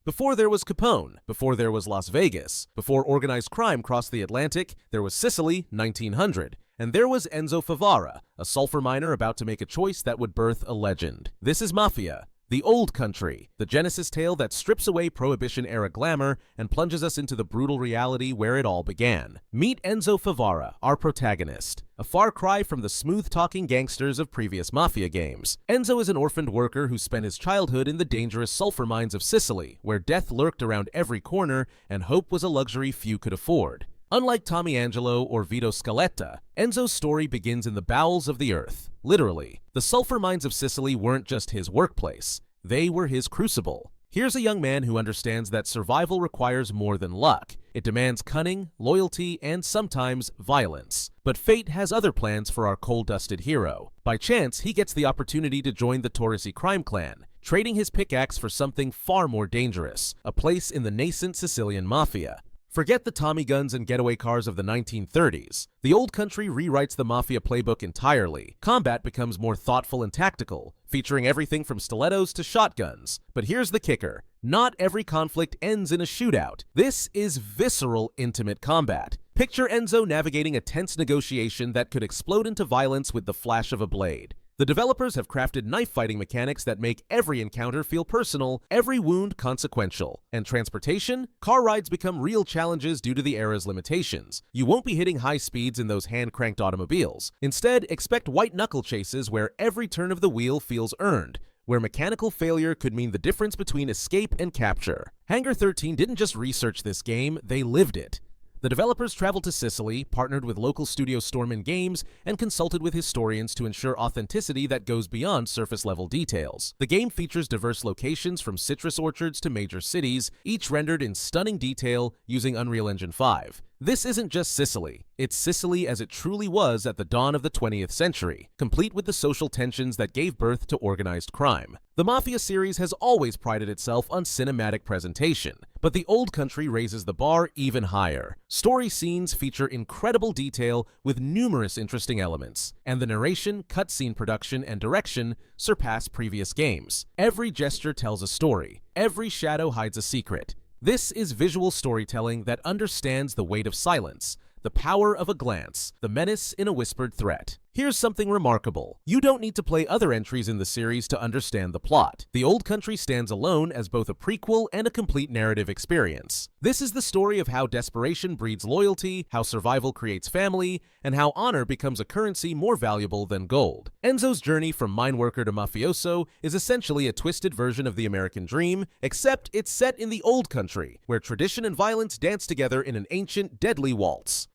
Before there was Capone, before there was Las Vegas, before organized crime crossed the Atlantic, there was Sicily, 1900. And there was Enzo Favara, a sulfur miner about to make a choice that would birth a legend. This is Mafia, the old country, the Genesis tale that strips away prohibition-era glamour and plunges us into the brutal reality where it all began. Meet Enzo Favara, our protagonist. A far cry from the smooth-talking gangsters of previous Mafia games. Enzo is an orphaned worker who spent his childhood in the dangerous sulfur mines of Sicily, where death lurked around every corner and hope was a luxury few could afford. Unlike Tommy Angelo or Vito Scaletta, Enzo's story begins in the bowels of the earth. Literally, the sulfur mines of Sicily weren't just his workplace, they were his crucible. Here's a young man who understands that survival requires more than luck. It demands cunning, loyalty, and sometimes violence. But fate has other plans for our coal-dusted hero. By chance, he gets the opportunity to join the Torresi crime clan, trading his pickaxe for something far more dangerous, a place in the nascent Sicilian Mafia. Forget the Tommy guns and getaway cars of the 1930s. The old country rewrites the Mafia playbook entirely. Combat becomes more thoughtful and tactical, featuring everything from stilettos to shotguns. But here's the kicker. Not every conflict ends in a shootout. This is visceral, intimate combat. Picture Enzo navigating a tense negotiation that could explode into violence with the flash of a blade. The developers have crafted knife-fighting mechanics that make every encounter feel personal, every wound consequential. And transportation? Car rides become real challenges due to the era's limitations. You won't be hitting high speeds in those hand-cranked automobiles. Instead, expect white-knuckle chases where every turn of the wheel feels earned, where mechanical failure could mean the difference between escape and capture. Hangar 13 didn't just research this game, they lived it. The developers traveled to Sicily, partnered with local studio Stormin Games, and consulted with historians to ensure authenticity that goes beyond surface-level details. The game features diverse locations from citrus orchards to major cities, each rendered in stunning detail using Unreal Engine 5. This isn't just Sicily, it's Sicily as it truly was at the dawn of the 20th century, complete with the social tensions that gave birth to organized crime. The Mafia series has always prided itself on cinematic presentation, but the old country raises the bar even higher. Story scenes feature incredible detail with numerous interesting elements, and the narration, cutscene production, and direction surpass previous games. Every gesture tells a story, every shadow hides a secret. This is visual storytelling that understands the weight of silence, the power of a glance, the menace in a whispered threat. Here's something remarkable. You don't need to play other entries in the series to understand the plot. The old country stands alone as both a prequel and a complete narrative experience. This is the story of how desperation breeds loyalty, how survival creates family, and how honor becomes a currency more valuable than gold. Enzo's journey from mine worker to mafioso is essentially a twisted version of the American dream, except it's set in the old country, where tradition and violence dance together in an ancient, deadly waltz.